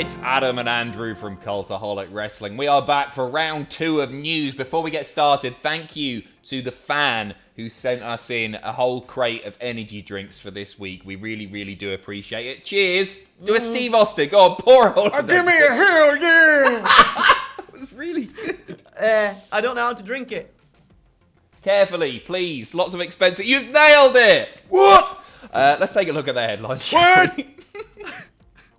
It's Adam and Andrew from Cultaholic Wrestling. We are back for round 2 of news. Before we get started, thank you to the fan who sent us in a whole crate of energy drinks for this week. We really, really do appreciate it. Cheers! Do a Steve Austin. Go on, pour a whole Give me a hell yeah! It was really good. I don't know how to drink it. Carefully, please. Lots of expensive... You've nailed it! What? Let's take a look at the headlines, shall we?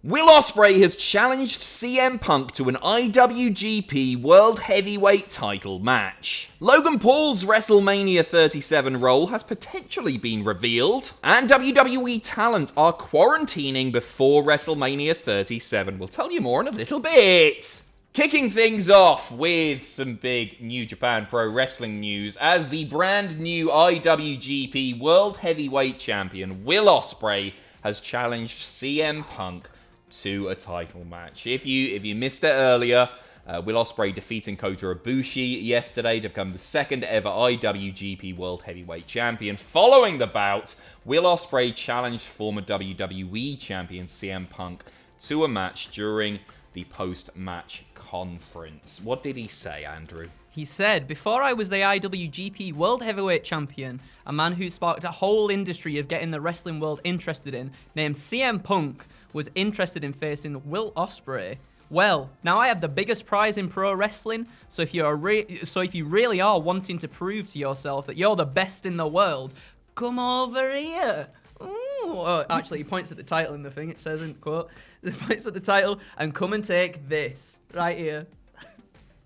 Will Ospreay has challenged CM Punk to an IWGP World Heavyweight title match. Logan Paul's WrestleMania 37 role has potentially been revealed. And WWE talent are quarantining before WrestleMania 37. We'll tell you more in a little bit. Kicking things off with some big New Japan Pro Wrestling news as the brand new IWGP World Heavyweight Champion Will Ospreay has challenged CM Punk to a title match. If you missed it earlier, Will Ospreay defeating Kota Ibushi yesterday to become the second ever IWGP World Heavyweight Champion. Following the bout, Will Ospreay challenged former WWE Champion CM Punk to a match during the post-match conference. What did he say, Andrew? He said, "Before I was the IWGP World Heavyweight Champion, a man who sparked a whole industry of getting the wrestling world interested in, named CM Punk, was interested in facing Will Ospreay. Well, now I have the biggest prize in pro wrestling, so if you really are wanting to prove to yourself that you're the best in the world, come over here." Ooh. Actually, he points at the title in the thing, it says in quote, he points at the title, "and come and take this, right here."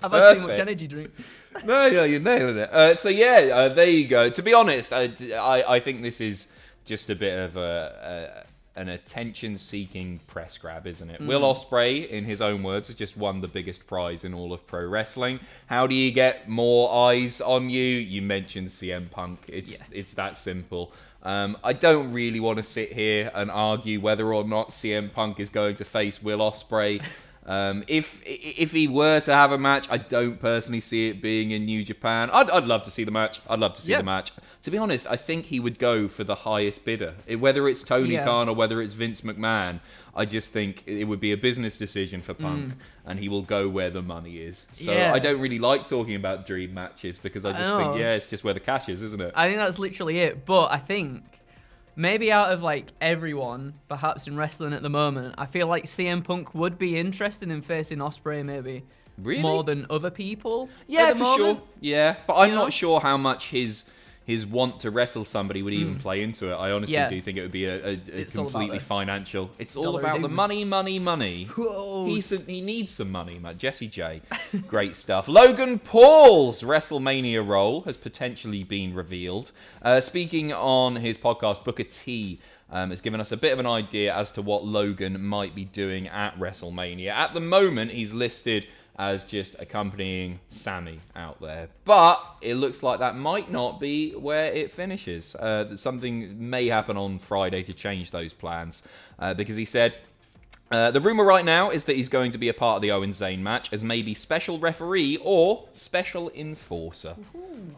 I've had too much energy drink. No, you're nailing it. There you go. To be honest, I think this is just a bit of an attention-seeking press grab, isn't it? Will Ospreay, in his own words, has just won the biggest prize in all of pro wrestling. How do you get more eyes on you? You mentioned CM Punk. It's that simple. I don't really want to sit here and argue whether or not CM Punk is going to face Will Ospreay. If he were to have a match, I don't personally see it being in New Japan. I'd love to see the match. The match. To be honest, I think he would go for the highest bidder. Whether it's Tony Khan or whether it's Vince McMahon, I just think it would be a business decision for Punk, and he will go where the money is. So I don't really like talking about dream matches because I just think, it's just where the cash is, isn't it? I think that's literally it. But I think maybe out of like everyone, perhaps in wrestling at the moment, I feel like CM Punk would be interested in facing Ospreay maybe. Really? More than other people? Yeah, for sure. Yeah, but I'm not sure how much his want to wrestle somebody would even play into it. I honestly do think it would be a completely financial. It's all about the money. Whoa. He needs some money, man. Jesse J. Great stuff. Logan Paul's WrestleMania role has potentially been revealed. Speaking on his podcast, Booker T has given us a bit of an idea as to what Logan might be doing at WrestleMania. At the moment, he's listed as just accompanying Sammy out there. But it looks like that might not be where it finishes. Something may happen on Friday to change those plans. Because he said, the rumour right now is that he's going to be a part of the Owen Zayn match as maybe special referee or special enforcer.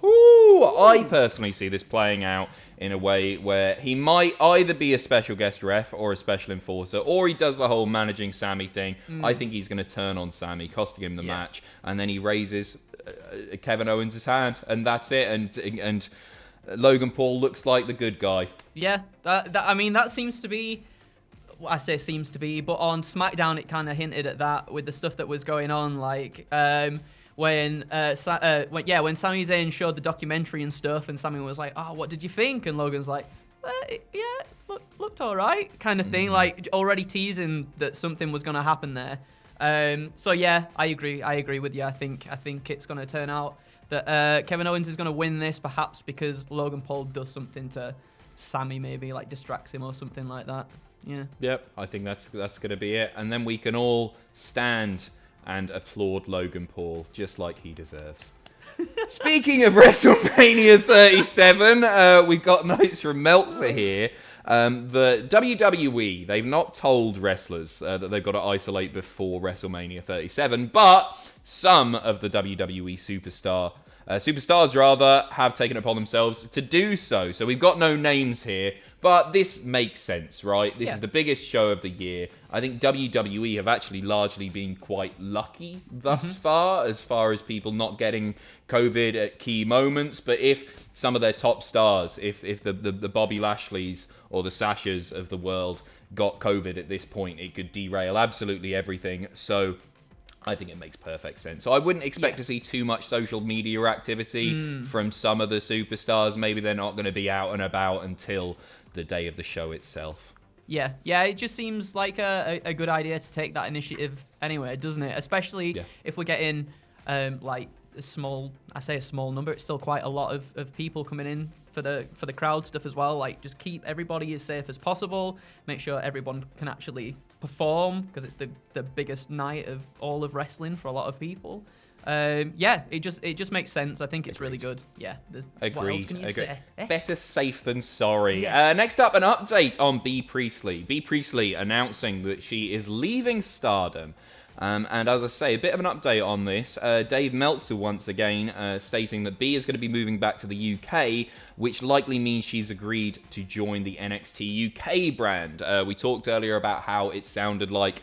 I personally see this playing out in a way where he might either be a special guest ref or a special enforcer, or he does the whole managing Sammy thing. I think he's going to turn on Sammy, costing him the match, and then he raises Kevin Owens' hand, and that's it. And Logan Paul looks like the good guy. Yeah, that seems to be. I say seems to be, but on SmackDown it kind of hinted at that with the stuff that was going on, like when Sami Zayn showed the documentary and stuff, and Sami was like, "Oh, what did you think?" And Logan's like, looked all right," kind of thing, like already teasing that something was going to happen there. So yeah, I agree with you. I think it's going to turn out that Kevin Owens is going to win this, perhaps because Logan Paul does something to Sami, maybe like distracts him or something like that. Yeah. Yep, I think that's going to be it. And then we can all stand and applaud Logan Paul just like he deserves. Speaking of WrestleMania 37, we've got notes from Meltzer here. The WWE, they've not told wrestlers that they've got to isolate before WrestleMania 37, but some of the WWE Superstars rather, have taken it upon themselves to do so. So we've got no names here, but this makes sense, right? This is the biggest show of the year. I think WWE have actually largely been quite lucky thus far as people not getting COVID at key moments. But if some of their top stars, if the Bobby Lashleys or the Sashas of the world got COVID at this point, it could derail absolutely everything. So I think it makes perfect sense. So I wouldn't expect to see too much social media activity from some of the superstars. Maybe they're not going to be out and about until the day of the show itself. Yeah, it just seems like a good idea to take that initiative anyway, doesn't it? Especially if we're getting like a small number. It's still quite a lot of people coming in for the crowd stuff as well. Like, just keep everybody as safe as possible. Make sure everyone can actually perform, because it's the biggest night of all of wrestling for a lot of people. It just makes sense. I think it's really good. Yeah. Agreed. What else can you say? Better safe than sorry. Yes. Next up, an update on Bea Priestley. Bea Priestley announcing that she is leaving Stardom. And as I say, a bit of an update on this. Dave Meltzer once again stating that Bea is going to be moving back to the UK, which likely means she's agreed to join the NXT UK brand. We talked earlier about how it sounded like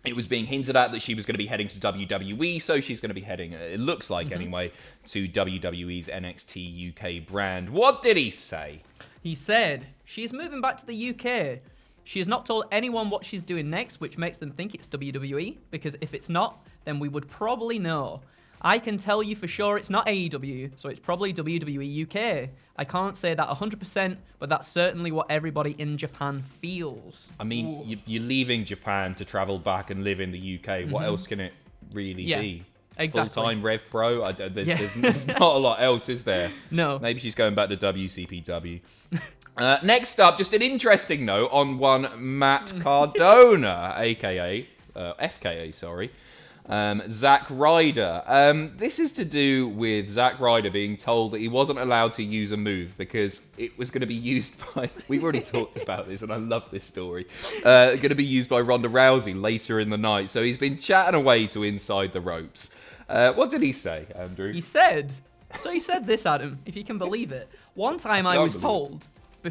it was being hinted at that she was going to be heading to WWE, so she's going to be heading, it looks like anyway, to WWE's NXT UK brand. What did he say? He said she's moving back to the UK. She has not told anyone what she's doing next, which makes them think it's WWE, because if it's not, then we would probably know. I can tell you for sure it's not AEW, so it's probably WWE UK. I can't say that 100%, but that's certainly what everybody in Japan feels. I mean, you're leaving Japan to travel back and live in the UK. What else can it really be? Exactly. Full-time Rev Pro? There's not a lot else, is there? No. Maybe she's going back to WCPW. Next up, just an interesting note on one Matt Cardona, a.k.a. FKA, sorry. Zack Ryder. This is to do with Zack Ryder being told that he wasn't allowed to use a move because it was going to be used by... We've already talked about this, and I love this story. Going to be used by Ronda Rousey later in the night. So he's been chatting away to Inside the Ropes. What did he say, Andrew? He said this, Adam, if you can believe it. One time I was told I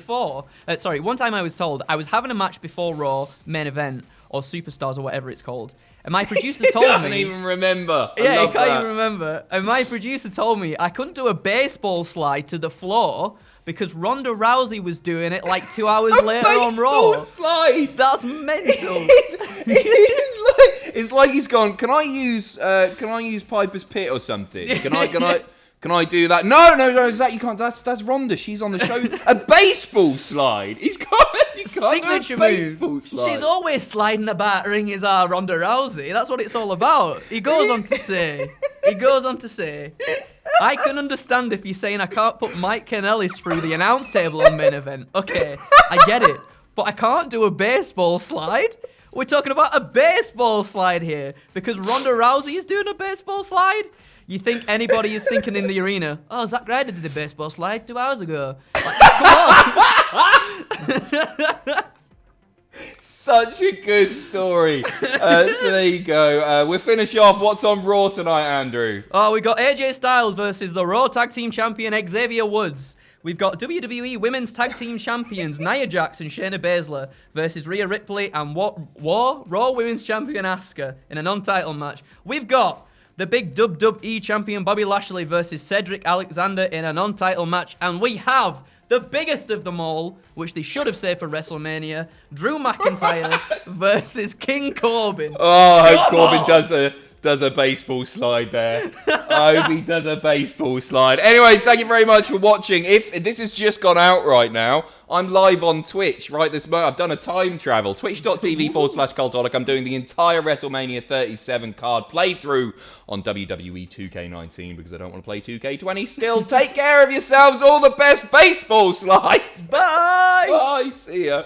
was having a match before Raw, main event, or Superstars, or whatever it's called. And my producer told me... I can't even remember. He can't even remember. And my producer told me I couldn't do a baseball slide to the floor because Ronda Rousey was doing it like 2 hours later on Raw. Baseball slide! That's mental. It's like he's gone, can I use Piper's Pit or something? Can I do that? No, Zach, you can't. That's Ronda. She's on the show. A baseball slide. He can't Signature do a baseball slide. She's always sliding about ring is Ronda Rousey. That's what it's all about. He goes on to say, I can understand if you're saying I can't put Mike Kanellis through the announce table on main event. Okay, I get it. But I can't do a baseball slide. We're talking about a baseball slide here because Ronda Rousey is doing a baseball slide. You think anybody is thinking in the arena, oh, Zack Ryder did a baseball slide 2 hours ago. Like, come on. Such a good story. So there you go. We'll finish off. What's on Raw tonight, Andrew? Oh, we got AJ Styles versus the Raw Tag Team Champion Xavier Woods. We've got WWE Women's Tag Team Champions Nia Jax and Shayna Baszler versus Rhea Ripley and Raw Women's Champion Asuka in a non-title match. We've got the big WWE Champion Bobby Lashley versus Cedric Alexander in a non-title match. And we have the biggest of them all, which they should have saved for WrestleMania, Drew McIntyre versus King Corbin. Oh, I hope Corbin does a baseball slide there. I hope he does a baseball slide. Anyway, thank you very much for watching. If this has just gone out right now, I'm live on Twitch right this moment. I've done a time travel. Twitch.tv/Cultaholic. I'm doing the entire WrestleMania 37 card playthrough on WWE 2K19 because I don't want to play 2K20 still. Take care of yourselves. All the best baseball slides. Bye. Bye. See ya.